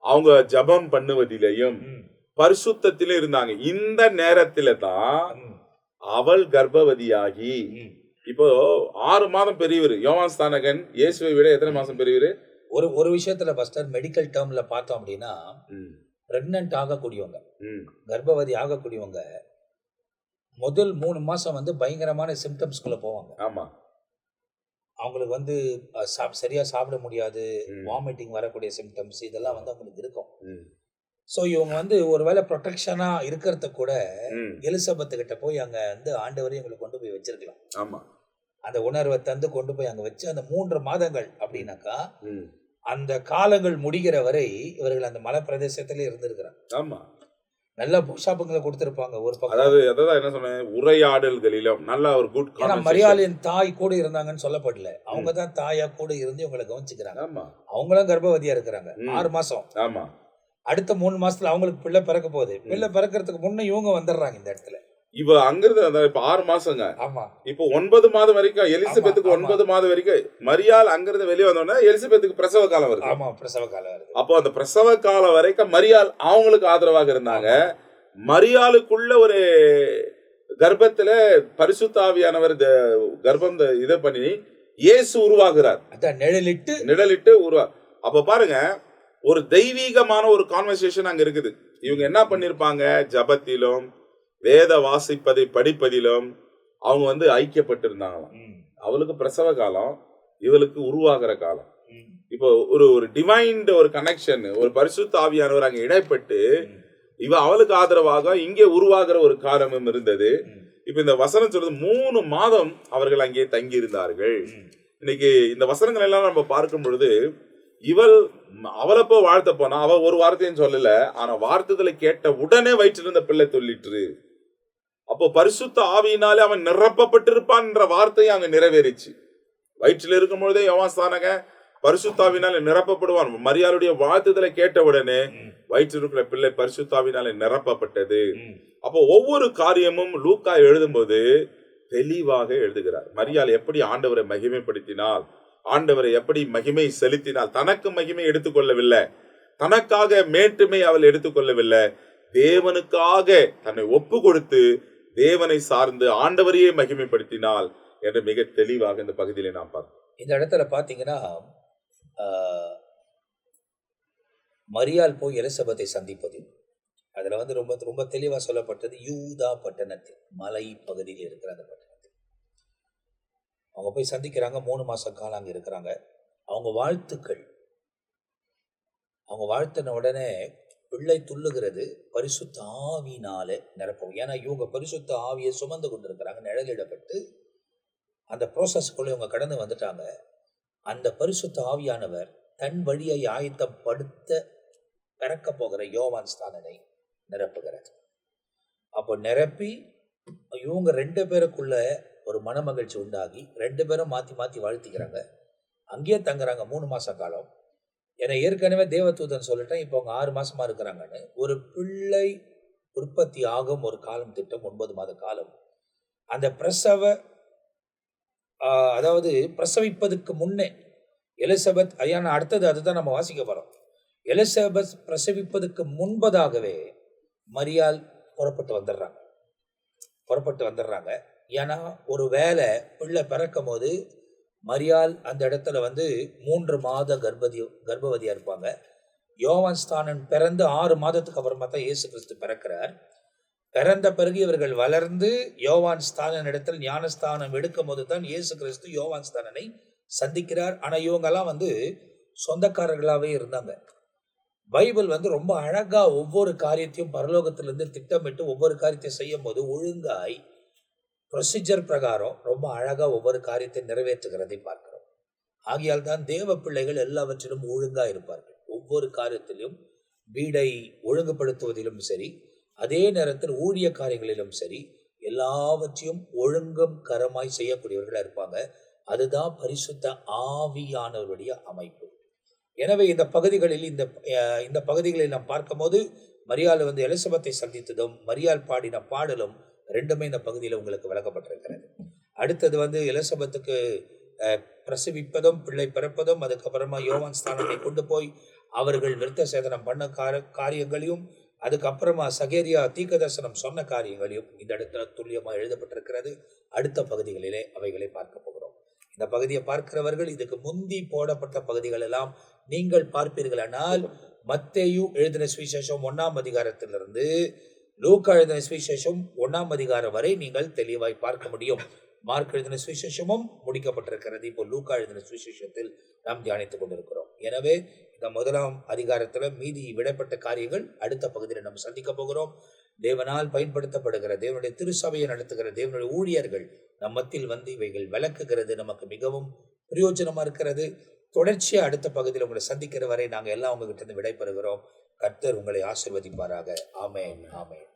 அவங்க ஜபம் பண்ணுவதிலையும் பரிசுத்தத்திலே இருந்தாங்க. இந்த நேரத்தில தான் அவள் கர்ப்பவதியாகி, இப்போ 6 மாதம் பெரியவர் யோவான் ஸ்நானகன் இயேசுவை விட எத்தனை மாசம் பெரியவர்? ஒரு விஷயத்துல பஸ்டர் மெடிக்கல் டேர்ம்ல பார்த்தோம் அப்படின்னா, பிரெக்னன்ட் ஆகக்கூடியவங்க, கர்ப்பவதி ஆகக்கூடியவங்க முதல் 3 மாசம் பயங்கரமான சிம்டம்ஸ்குள்ள போவாங்க. ஆமா, அவங்களுக்கு சரியா சாப்பிட முடியாது, வாமிட்டிங் வரக்கூடிய சிம்டம்ஸ் இதெல்லாம் அவங்களுக்கு இருக்கும். ஸோ இவங்க ஒருவேளை ப்ரொடெக்ஷனா இருக்கிறத கூட எலிசபெத் கிட்ட போய் அங்க ஆண்டவரையும் இவங்களை கொண்டு போய் வச்சிருக்கலாம். ஆமா, அந்த உணர்வை தந்து கொண்டு போய் அங்க வச்சு அந்த 3 மாதங்கள் அப்படின்னாக்கா அந்த காலங்கள் முடிகிற வரை இவர்கள் அந்த மலை பிரதேசத்திலே இருந்திருக்கிறாங்க. ஆமா, நல்ல புஷாப்புங்களை கொடுத்திருப்பாங்க. ஒரு பக்கம் அதாவது என்ன சொன்னேன், உரையாடல்களிலும் நல்ல ஒரு குட் கான்வர்சேஷன். மரியாளின் தாய் கூட இருந்தாங்கன்னு சொல்லப்படல, அவங்க தான் தாயா கூட இருந்து இவங்களை கவனிச்சுக்கிறாங்க. ஆமா, அவங்களும் கர்ப்பவதியா இருக்கிறாங்க 6 மாசம். ஆமா, அடுத்த 3 மாசத்துல அவங்களுக்கு பிள்ளை பிறக்க போகுது. பிள்ளை பிறக்கிறதுக்கு முன்ன இவங்க வந்துடுறாங்க இந்த இடத்துல. இவ அங்கிருந்து இப்ப 6 மாசங்க. ஆமா, இப்போ 9 மாதம் வரைக்கும் எலிசபெத்துக்கு 9 மாதம் வரைக்கும் மரியாள் அங்கிருந்து வெளியே வந்தோடனே எலிசபெத்துக்கு பிரசவ காலம் வருது. ஆமா, பிரசவ காலம் வருது. அப்போ அந்த பிரசவ காலம் வரைக்கும் மரியாள் அவங்களுக்கு ஆதரவாக இருந்தாங்க. மரியாளுக்குள்ள ஒரு கர்ப்பத்துல பரிசுத்த ஆவியானவர் கர்ப்பம் இதை பண்ணி இயேசு உருவாகிறார். நிழலிட்டு அப்ப பாருங்க, ஒரு தெய்வீகமான ஒரு கான்வர்சேஷன் அங்க இருக்குது. இவங்க என்ன பண்ணிருப்பாங்க, ஜபத்திலும் வேத வாசிப்பதை படிப்பதிலும் அவங்க ஐக்கியப்பட்டிருந்தாங்களாம். அவளுக்கு பிரசவ காலம், இவளுக்கு உருவாகிற காலம். இப்போ ஒரு டிவைன் ஒரு கனெக்ஷன், ஒரு பரிசுத்த ஆவியானவர் அங்க இடைப்பட்டு இவ அவளுக்கு ஆதரவாக இங்கே உருவாகிற ஒரு காரணமும் இருந்தது. இப்ப இந்த வசனம் சொல்றது 3 மாதம் அவர்கள் அங்கே தங்கி இருந்தார்கள். இன்னைக்கு இந்த வசனங்கள் எல்லாம் நம்ம பார்க்கும் பொழுது அவளை போ வாழ்த்த போனா அவ ஒரு வார்த்தையும் சொல்லல, ஆனா வார்த்தைகளை கேட்ட உடனே வயிற்றில் இருந்த பிள்ளை சொல்லிட்டு, அப்போ பரிசுத்த ஆவியினாலே அவன் நிரப்பப்பட்டிருப்பான் என்ற வார்த்தையை அங்க நிறைவேறிச்சு. வயிற்றில் இருக்கும் பொழுதே யோவான் ஸ்நானக பரிசுத்தாவினாலே நிரப்பப்படுவான். மரியாளுடைய வாழ்த்துதலை கேட்ட உடனே வயிற்றில் இருக்கிற பிள்ளை பரிசுத்தாவினாலே நிரப்பப்பட்டது. அப்போ ஒவ்வொரு காரியமும் லூக்கா எழுதும்போது தெளிவாக எழுதுகிறார். மரியாள் எப்படி ஆண்டவரை மகிமைப்படுத்தினாள், ஆண்டவரை எப்படி மகிமை செலுத்தினாள். தனக்கு மகிமை எடுத்துக்கொள்ளவில்லை, தனக்காக மேட்டுமை அவள் எடுத்துக்கொள்ளவில்லை, தேவனுக்காக தன்னை ஒப்பு கொடுத்து தேவனை சார்ந்து ஆண்டவரையே மகிமைப்படுத்தினாள் என்று மிக தெளிவாக இந்த பகுதியிலே நாம் பார்க்கிறோம். இந்த இடத்துல பார்த்தீங்கன்னா மரியாள் போய் எலிசபெத்தை சந்திப்பது, அதுல வந்து ரொம்ப ரொம்ப தெளிவா சொல்லப்பட்டது. யூதா பட்டணத்தில், மலை பகுதியில் இருக்கிற அந்த பட்டணத்தில் அவங்க போய் சந்திக்கிறாங்க. 3 மாச காலம் அங்க இருக்கிறாங்க. அவங்க வாழ்த்தின உடனே பிள்ளை துள்ளுகிறது, பரிசுத்த ஆவியினாலே நிரப்பவும். ஏன்னா இவங்க பரிசுத்த ஆவியை சுமந்து கொண்டு இருக்கிறாங்க, நிழலிடப்பட்டு அந்த ப்ரோசஸ்க்குள்ளே இவங்க கடந்து வந்துட்டாங்க. அந்த பரிசுத்த ஆவியானவர் தன் வழியை ஆயத்தப்படுத்த பிறக்க போகிற யோவான் ஸ்நானனை நிரப்புகிறது. அப்போ நிரப்பி இவங்க 2 பேருக்குள்ள ஒரு மனமகிழ்ச்சி உண்டாகி 2 பேரும் மாற்றி மாற்றி வாழ்த்திக்கிறாங்க. அங்கேயே தங்குறாங்க 3 மாச காலம். ஏன்னா ஏற்கனவே தேவதூதன் சொல்லிட்டேன், இப்போ அவங்க 6 மாசமா இருக்கிறாங்கன்னு. ஒரு பிள்ளை உற்பத்தி ஆகும் ஒரு காலம் திட்டம் 9 மாத காலம். அந்த அதாவது பிரசவிப்பதுக்கு முன்னே எலிசபெத் ஐயான அடுத்தது அதுதான் நம்ம வாசிக்க போறோம். எலிசபெத் பிரசவிப்பதுக்கு முன்பதாகவே மரியாள் புறப்பட்டு வந்துடுறாங்க. ஏன்னா ஒரு வேளை பிள்ளை பிறக்கும் போது மரியாள் அந்த இடத்துல வந்து 3 மாத கர்ப்பவதியா இருப்பாங்க. யோவான் ஸ்நானன் பிறந்து 6 மாதத்துக்கு அப்புறமா தான் இயேசு கிறிஸ்து பிறக்கிறார். பிறந்த பிறகு இவர்கள் வளர்ந்து யோவான் ஸ்நானன் இடத்தில் ஞானஸ்தானம் எடுக்கும் போது தான் இயேசு கிறிஸ்து யோவான் ஸ்நானனை சந்திக்கிறார். ஆனா இவங்கெல்லாம் வந்து சொந்தக்காரர்களாவே இருந்தாங்க. பைபிள் வந்து ரொம்ப அழகா ஒவ்வொரு காரியத்தையும் பரலோகத்திலிருந்து திட்டமிட்டு ஒவ்வொரு காரியத்தையும் செய்யும் போது ஒழுங்காய் ப்ரொசீஜர் பிரகாரம் ரொம்ப அழகா ஒவ்வொரு காரியத்தை நிறைவேற்றுகிறதை பார்க்கிறோம். ஆகையால் தான் தேவ பிள்ளைகள் எல்லாவற்றிலும் ஒழுங்கா இருப்பார்கள். ஒவ்வொரு காரியத்திலும் வீடை ஒழுங்குபடுத்துவதிலும் சரி, அதே நேரத்தில் ஊழிய காரியங்களிலும் சரி, எல்லாவற்றையும் ஒழுங்கும் கரமாய் செய்யக்கூடியவர்களா இருப்பாங்க. அதுதான் பரிசுத்த ஆவியானவருடைய அமைப்பு. எனவே இந்த பகுதிகளில் நாம் பார்க்கும் போது மரியாள் வந்து எலிசபெத்தை சந்தித்ததும் மரியாள் பாடின பாடலும் 2மே இந்த பகுதியில் உங்களுக்கு விளக்கப்பட்டிருக்கிறது. அடுத்தது வந்து எலிசபெத்துக்கு பிரசவிப்பதும் பிள்ளை பிறப்பதும், அதுக்கப்புறமா யோவான் ஸ்நானத்தை கொண்டு போய் அவர்கள் விருத்த சேதனம் பண்ண காரியங்களையும், அதுக்கப்புறமா சகேரியா தீர்க்கதரிசனம் சொன்ன காரியங்களையும் இந்த இடத்துல துல்லியமாக எழுதப்பட்டிருக்கிறது. அடுத்த பகுதிகளிலே அவைகளை பார்க்க போகிறோம். இந்த பகுதியை பார்க்கிறவர்கள் இதுக்கு முந்தி போடப்பட்ட பகுதிகள் எல்லாம் நீங்கள் பார்ப்பீர்களானால் மத்தேயு எழுதின சுவிசேஷம் 1ஆம் அதிகாரத்திலிருந்து லூக்கா எழுதின சுவிசேஷம் 1ஆம் அதிகாரம் வரை நீங்கள் தெளிவாய் பார்க்க முடியும். மார்க் எழுதின சுவிசேஷமும் முடிக்கப்பட்டிருக்கிறது. இப்போ லூக்கா எழுதின சுவிசேஷத்தில் நாம் தியானித்துக் கொண்டிருக்கிறோம். எனவே இந்த 1ஆம் அதிகாரத்தில் மீதி விடப்பட்ட காரியங்கள் அடுத்த பகுதியில் நம்ம சந்திக்க போகிறோம். தேவனால் பயன்படுத்தப்படுகிற தேவனுடைய திருச்சபையை நடத்துகிற தேவனுடைய ஊழியர்கள் நம் மத்தியில் வந்து இவைகள் விளக்குகிறது நமக்கு மிகவும் பிரயோஜனமா இருக்கிறது. தொடர்ச்சியா அடுத்த பகுதியில் உங்களை சந்திக்கிற வரை நாங்கள் எல்லாம் உங்ககிட்ட இருந்து விடைபெறுகிறோம். கர்த்தர் உங்களை ஆசீர்வதிப்பாராக. ஆமென், ஆமென்.